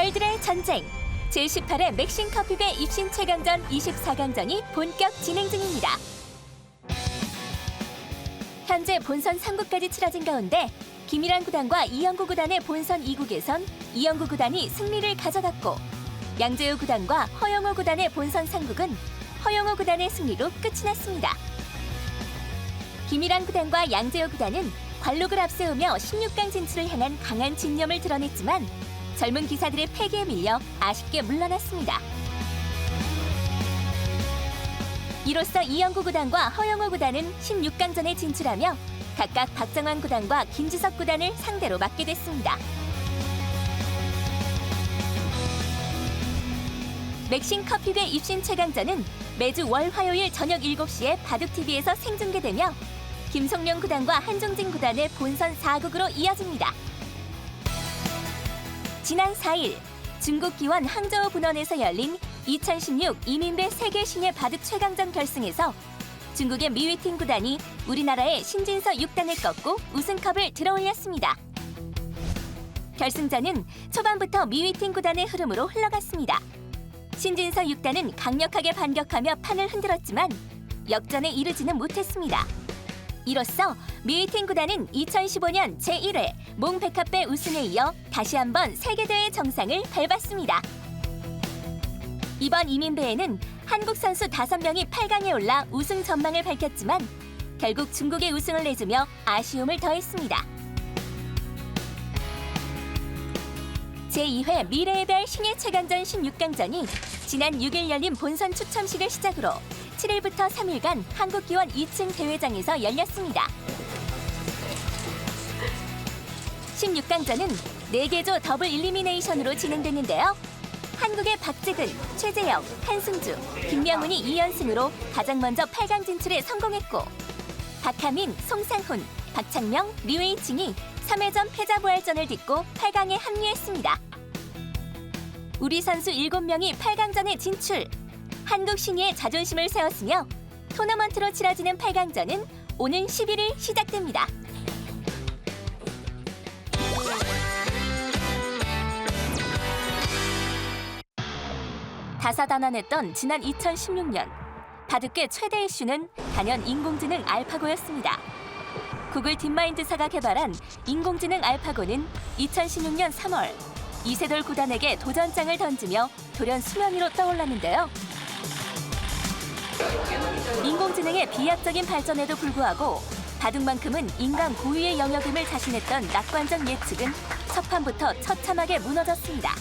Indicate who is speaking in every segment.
Speaker 1: 별들의 전쟁 제18회 맥심 커피배 입신 최강전 24강전이 본격 진행 중입니다. 현재 본선 3국까지 치러진 가운데 김일환 구단과 이영구 구단의 본선 2국에선 이영구 구단이 승리를 가져갔고 양재호 구단과 허영호 구단의 본선 3국은 허영호 구단의 승리로 끝이 났습니다. 김일환 구단과 양재호 구단은 관록을 앞세우며 16강 진출을 향한 강한 집념을 드러냈지만 젊은 기사들의 패기에 밀려 아쉽게 물러났습니다. 이로써 이영구 구단과 허영호 구단은 16강전에 진출하며 각각 박정환 구단과 김지석 구단을 상대로 맡게 됐습니다. 맥심 커피배 입신 최강전은 매주 월 화요일 저녁 7시에 바둑TV에서 생중계되며 김성령 구단과 한종진 구단의 본선 4국으로 이어집니다. 지난 4일 중국 기원 항저우 분원에서 열린 2016 이민배 세계 신예 바둑 최강전 결승에서 중국의 미위팅 구단이 우리나라의 신진서 6단을 꺾고 우승컵을 들어올렸습니다. 결승전은 초반부터 미위팅 구단의 흐름으로 흘러갔습니다. 신진서 6단은 강력하게 반격하며 판을 흔들었지만 역전에 이르지는 못했습니다. 이로써 미위팅 구단은 2015년 제1회 몽백합배 우승에 이어 다시 한번 세계대회 정상을 밟았습니다. 이번 이민배에는 한국 선수 5명이 8강에 올라 우승 전망을 밝혔지만 결국 중국의 우승을 내주며 아쉬움을 더했습니다. 제2회 미래의 별 신예 최강전 16강전이 지난 6일 열린 본선 추첨식을 시작으로 7일부터 3일간 한국기원 2층 대회장에서 열렸습니다. 16강전은 4개조 더블 일리미네이션으로 진행됐는데요. 한국의 박재근, 최재영, 한승주, 김명훈이 2연승으로 가장 먼저 8강 진출에 성공했고 박하민, 송상훈, 박창명, 류웨이칭이 3회전 패자 부활전을 딛고 8강에 합류했습니다. 우리 선수 7명이 8강전에 진출! 한국 신예의 자존심을 세웠으며 토너먼트로 치러지는 8강전은 오는 11일 시작됩니다. 다사다난했던 지난 2016년 바둑계 최대 이슈는 단연 인공지능 알파고였습니다. 구글 딥마인드사가 개발한 인공지능 알파고는 2016년 3월 이세돌 구단에게 도전장을 던지며 돌연 수면 위로 떠올랐는데요. 인공지능의 비약적인 발전에도 불구하고 바둑만큼은 인간 고유의 영역임을 자신했던 낙관적 예측은 첫 판부터 처참하게 무너졌습니다.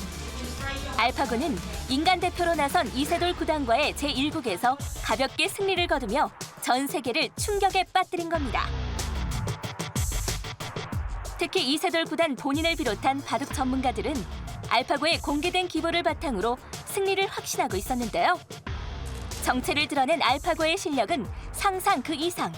Speaker 1: 알파고는 인간 대표로 나선 이세돌 구단과의 제1국에서 가볍게 승리를 거두며 전 세계를 충격에 빠뜨린 겁니다. 특히 이세돌 구단 본인을 비롯한 바둑 전문가들은 알파고의 공개된 기보를 바탕으로 승리를 확신하고 있었는데요. 정체를 드러낸 알파고의 실력은 상상 그 이상.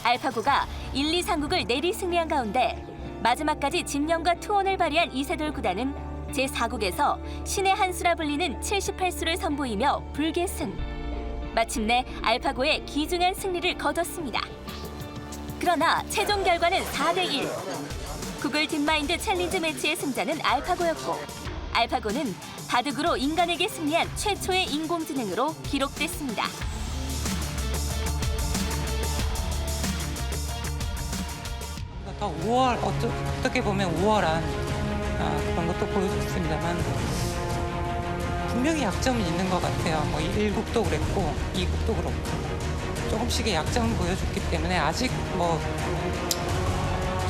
Speaker 1: 알파고가 1, 2, 3국을 내리 승리한 가운데 마지막까지 집념과 투혼을 발휘한 이세돌 구단은 제4국에서 신의 한 수라 불리는 78수를 선보이며 불계승. 마침내 알파고의 귀중한 승리를 거뒀습니다. 그러나 최종 결과는 4대1. 구글 딥마인드 챌린지 매치의 승자는 알파고였고 알파고는 바둑으로 인간에게 승리한 최초의 인공지능으로 기록됐습니다.
Speaker 2: 더 어떻게 보면 우월한 그런 것도 보여줬습니다만 분명히 약점이 있는 것 같아요. 1국도 그랬고 2국도 그렇고 조금씩의 약점을 보여줬기 때문에 아직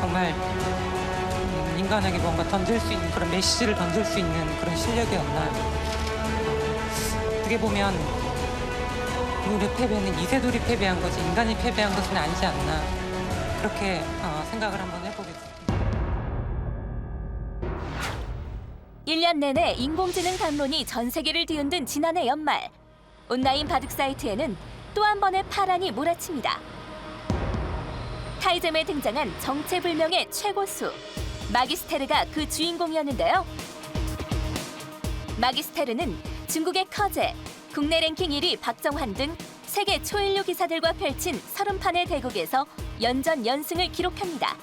Speaker 2: 정말 인간에게 뭔가 던질 수 있는 그런 메시지를 던질 수 있는 그런 실력이었나. 어떻게 보면 우리의 패배는 이세돌이 패배한 거지 인간이 패배한 것은 아니지 않나. 그렇게 생각을 한번 해보겠습니다.
Speaker 1: 1년 내내 인공지능 담론이 전 세계를 뒤흔든 지난해 연말 온라인 바둑 사이트에는 또 한 번의 파란이 몰아칩니다. 타이점에 등장한 정체불명의 최고수 마기스테르가 그 주인공이었는데요. 마기스테르는 중국의 커제, 국내 랭킹 1위 박정환 등 세계 초일류 기사들과 펼친 30판의 대국에서 연전 연승을 기록합니다.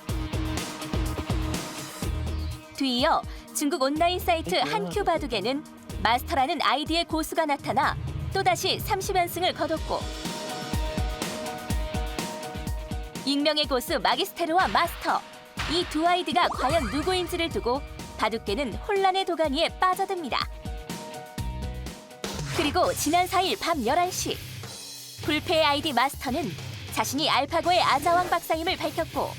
Speaker 1: 뒤이어 중국 온라인 사이트 한큐 바둑에는 마스터라는 아이디의 고수가 나타나 또다시 30연승을 거뒀고 익명의 고수 마기스테르와 마스터 이 두 아이디가 과연 누구인지를 두고 바둑계는 혼란의 도가니에 빠져듭니다. 그리고 지난 4일 밤 11시 불패의 아이디 마스터는 자신이 알파고의 아자왕 박사임을 밝혔고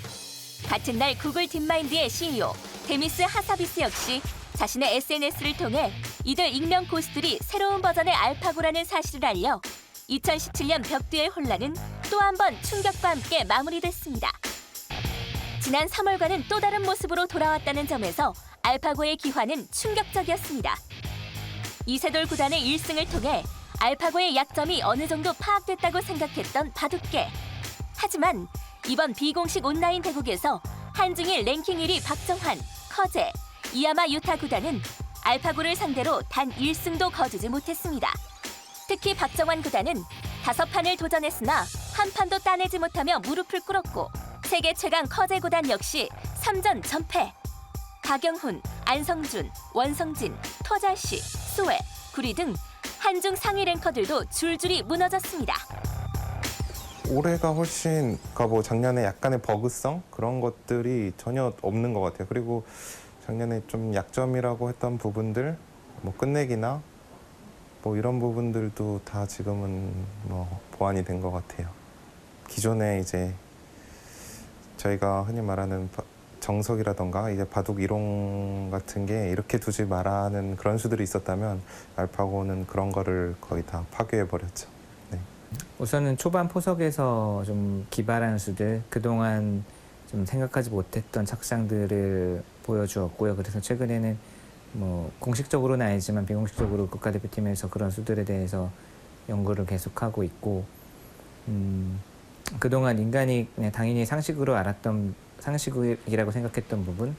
Speaker 1: 같은 날 구글 딥마인드의 CEO 데미스 하사비스 역시 자신의 SNS를 통해 이들 익명 고수들이 새로운 버전의 알파고라는 사실을 알려 2017년 벽두의 혼란은 또 한 번 충격과 함께 마무리됐습니다. 지난 3월과는 또 다른 모습으로 돌아왔다는 점에서 알파고의 기환은 충격적이었습니다. 이세돌 구단의 1승을 통해 알파고의 약점이 어느 정도 파악됐다고 생각했던 바둑계. 하지만 이번 비공식 온라인 대국에서 한중일 랭킹 1위 박정환, 커제, 이야마 유타 구단은 알파고를 상대로 단 1승도 거두지 못했습니다. 특히 박정환 구단은 5판을 도전했으나 한 판도 따내지 못하며 무릎을 꿇었고 세계 최강 커제 구단 역시 3전 전패. 박영훈, 안성준, 원성진, 토자시, 수회, 구리 등 한중 상위 랭커들도 줄줄이 무너졌습니다.
Speaker 3: 올해가 훨씬, 그러니까 뭐 작년에 약간의 버그성 그런 것들이 전혀 없는 것 같아요. 그리고 작년에 좀 약점이라고 했던 부분들, 뭐 끝내기나 뭐 이런 부분들도 다 지금은 뭐 보완이 된 것 같아요. 기존에 이제 저희가 흔히 말하는 정석이라던가 이제 바둑 이론 같은 게 이렇게 두지 마라 하는 그런 수들이 있었다면 알파고는 그런 거를 거의 다 파괴해 버렸죠. 네.
Speaker 4: 우선은 초반 포석에서 좀 기발한 수들, 그동안 좀 생각하지 못했던 착장들을 보여주었고요. 그래서 최근에는 뭐 공식적으로는 아니지만 비공식적으로 국가대표팀에서 그런 수들에 대해서 연구를 계속하고 있고, 그동안 인간이 그냥 당연히 상식으로 알았던, 상식이라고 생각했던 부분,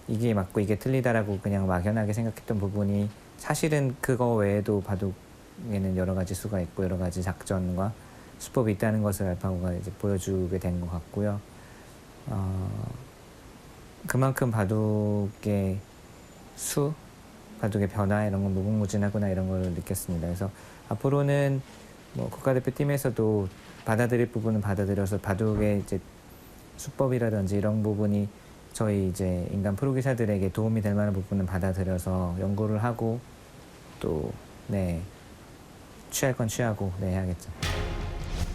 Speaker 4: 이게 맞고 이게 틀리다라고 그냥 막연하게 생각했던 부분이 사실은 그거 외에도 바둑에는 여러 가지 수가 있고 여러 가지 작전과 수법이 있다는 것을 알파고가 이제 보여주게 된 것 같고요. 그만큼 바둑의 수, 바둑의 변화 이런 건 무궁무진하구나 이런 걸 느꼈습니다. 그래서 앞으로는 뭐 국가대표팀에서도 받아들일 부분은 받아들여서 바둑의 이제 수법이라든지 이런 부분이 저희 이제 인간 프로기사들에게 도움이 될 만한 부분은 받아들여서 연구를 하고 또 취할 건 취하고 해야겠죠.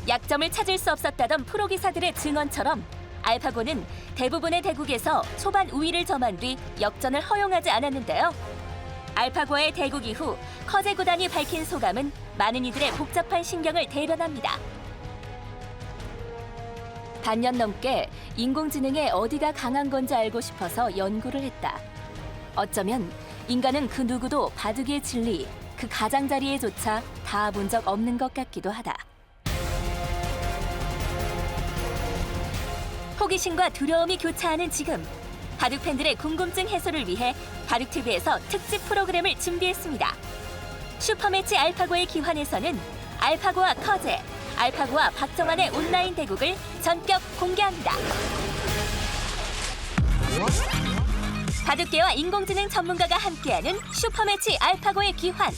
Speaker 1: 약점을 찾을 수 없었다던 프로기사들의 증언처럼 알파고는 대부분의 대국에서 초반 우위를 점한 뒤 역전을 허용하지 않았는데요. 알파고의 대국 이후 커제 구단이 밝힌 소감은 많은 이들의 복잡한 신경을 대변합니다. 반년 넘게 인공지능의 어디가 강한 건지 알고 싶어서 연구를 했다. 어쩌면 인간은 그 누구도 바둑의 진리, 그 가장자리에조차 닿아본 적 없는 것 같기도 하다. 호기심과 두려움이 교차하는 지금, 바둑 팬들의 궁금증 해소를 위해 바둑TV에서 특집 프로그램을 준비했습니다. 슈퍼매치 알파고의 기환에서는 알파고와 커제, 알파고와 박정환의 온라인 대국을 전격 공개합니다. 바둑계와 인공지능 전문가가 함께하는 슈퍼매치 알파고의 기환.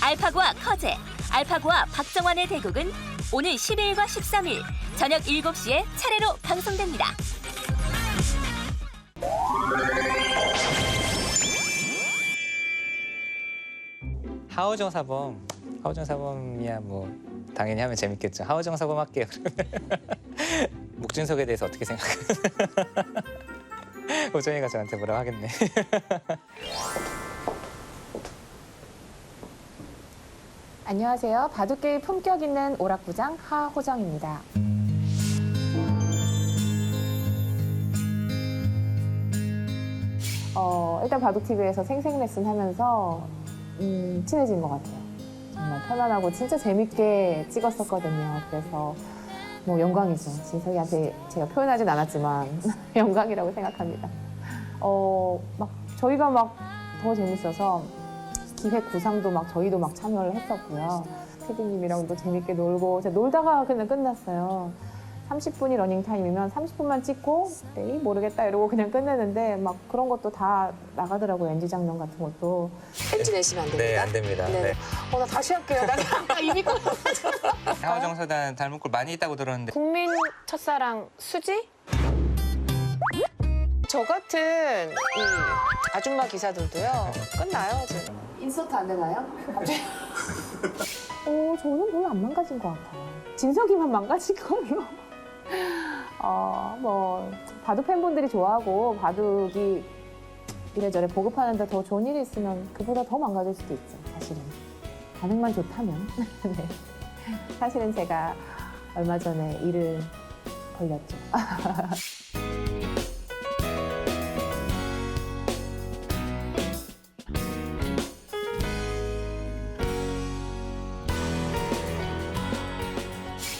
Speaker 1: 알파고와 커제, 알파고와 박정환의 대국은 오늘 12일과 13일 저녁 7시에 차례로 방송됩니다.
Speaker 4: 하오정 사범이야 뭐 당연히 하면 재밌겠죠. 하오정 사범 할게요. 목준석에 대해서 어떻게 생각해? 호정이가 저한테 뭐라고 하겠네.
Speaker 5: 안녕하세요. 바둑계의 품격 있는 오락부장 하호정입니다. 일단 바둑TV에서 생생 레슨 하면서 친해진 것 같아요. 정말 편안하고 진짜 재밌게 찍었었거든요. 그래서 뭐 영광이죠. 진석이한테 제가 표현하진 않았지만 영광이라고 생각합니다. 저희가 막 더 재밌어서 기획 구상도 막 저희도 막 참여를 했었고요. PD님이랑도 재밌게 놀고 놀다가 그냥 끝났어요. 30분이 러닝 타임이면 30분만 찍고 에이 모르겠다 이러고 그냥 끝내는데 막 그런 것도 다 나가더라고요. NG 장면 같은 것도.
Speaker 6: 편지 내시면 안 됩니다.
Speaker 4: 네, 안 됩니다.
Speaker 6: 네. 나 다시 할게요. 나 아까 이미
Speaker 4: 하우정서단 닮은 꼴 많이 있다고 들었는데
Speaker 6: 국민 첫사랑 수지? 저 같은 이 아줌마 기사들도요. 끝나요, 지금.
Speaker 5: 인서트 안 되나요? 저는 별로 안 망가진 것 같아요. 진석이만 망가진 걸로. 뭐 바둑 팬분들이 좋아하고 바둑이 이래저래 보급하는데 더 좋은 일이 있으면 그보다 더 망가질 수도 있죠. 사실은 반응만 좋다면. 네. 사실은 제가 얼마 전에 일을 벌렸죠.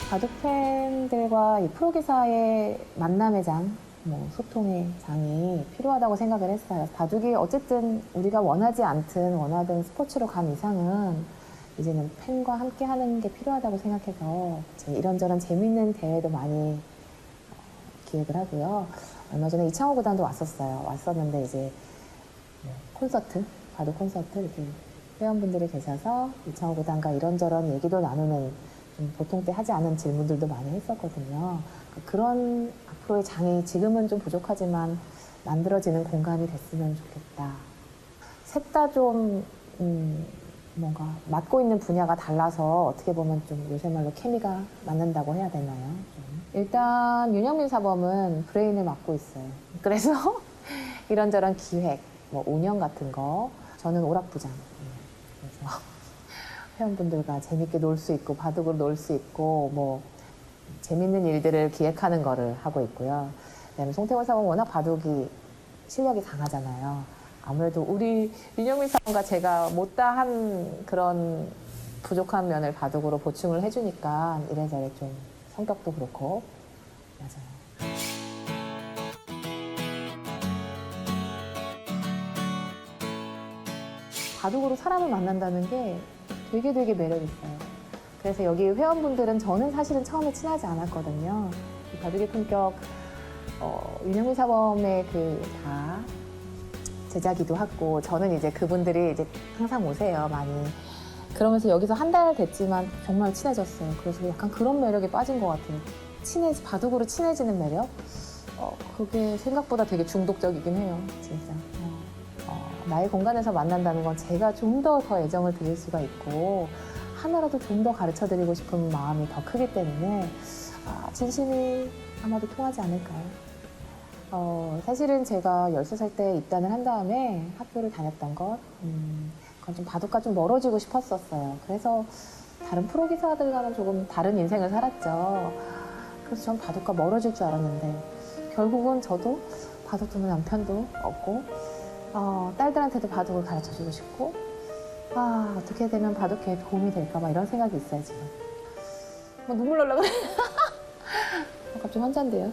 Speaker 5: 바둑 팬들과 이 프로기사의 만남의 장, 뭐 소통의 장이 필요하다고 생각을 했어요. 바둑이 어쨌든 우리가 원하지 않든 원하든 스포츠로 간 이상은 이제는 팬과 함께 하는 게 필요하다고 생각해서 이런저런 재밌는 대회도 많이 기획을 하고요. 얼마 전에 이창호 구단도 왔었는데 이제 콘서트, 바둑 콘서트 이렇게 회원분들이 계셔서 이창호 구단과 이런저런 얘기도 나누는 보통 때 하지 않은 질문들도 많이 했었거든요. 그런 앞으로의 장이 지금은 좀 부족하지만 만들어지는 공간이 됐으면 좋겠다. 셋 다 좀 뭔가 맡고 있는 분야가 달라서 어떻게 보면 좀 요새 말로 케미가 맞는다고 해야 되나요? 일단 윤영민 사범은 브레인을 맡고 있어요. 그래서 이런저런 기획, 뭐 운영 같은 거 저는 오락부장. 그래서 회원분들과 재밌게 놀 수 있고 바둑으로 놀 수 있고 뭐 재밌는 일들을 기획하는 거를 하고 있고요. 그다음에 송태곤 사범은 워낙 바둑이 실력이 강하잖아요. 아무래도 우리 윤영민 사범과 제가 못다한 그런 부족한 면을 바둑으로 보충을 해주니까 이래저래 좀 성격도 그렇고 맞아요. 바둑으로 사람을 만난다는 게 되게 매력 있어요. 그래서 여기 회원분들은 저는 사실은 처음에 친하지 않았거든요. 이 바둑의 품격 윤영민 사범의 다 제자기도 하고 저는 이제 그분들이 이제 항상 오세요 많이. 그러면서 여기서 한 달 됐지만 정말 친해졌어요. 그래서 약간 그런 매력에 빠진 것 같아요. 바둑으로 친해지는 매력? 그게 생각보다 되게 중독적이긴 해요, 진짜. 나의 공간에서 만난다는 건 제가 좀 더 애정을 드릴 수가 있고 하나라도 좀 더 가르쳐드리고 싶은 마음이 더 크기 때문에 진심이 아마도 통하지 않을까요? 사실은 제가 13살 때 입단을 한 다음에 학교를 다녔던 그건 좀 바둑과 좀 멀어지고 싶었었어요. 그래서 다른 프로기사들과는 조금 다른 인생을 살았죠. 그래서 전 바둑과 멀어질 줄 알았는데 결국은 저도 바둑 두는 남편도 없고 딸들한테도 바둑을 가르쳐주고 싶고 어떻게 되면 바둑계에 도움이 될까 봐 이런 생각이 있어요 지금. 눈물 날라 그래. 갑자기 환자인데요.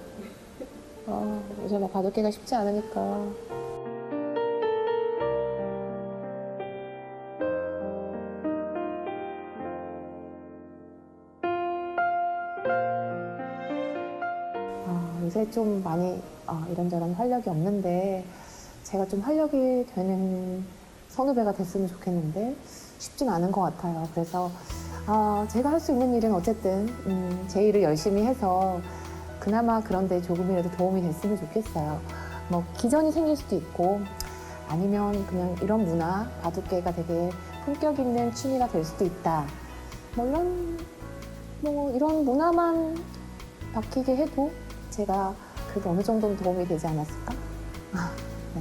Speaker 5: 요새 막 바둑계가 쉽지 않으니까. 요새 좀 많이 이런저런 활력이 없는데 제가 좀 활력이 되는 선후배가 됐으면 좋겠는데 쉽진 않은 것 같아요. 그래서 제가 할 수 있는 일은 어쨌든 제 일을 열심히 해서 그나마 그런데 조금이라도 도움이 됐으면 좋겠어요. 뭐 기전이 생길 수도 있고 아니면 그냥 이런 문화, 바둑계가 되게 품격 있는 취미가 될 수도 있다. 물론 이런 문화만 바뀌게 해도 제가 그래도 어느 정도는 도움이 되지 않았을까? 네.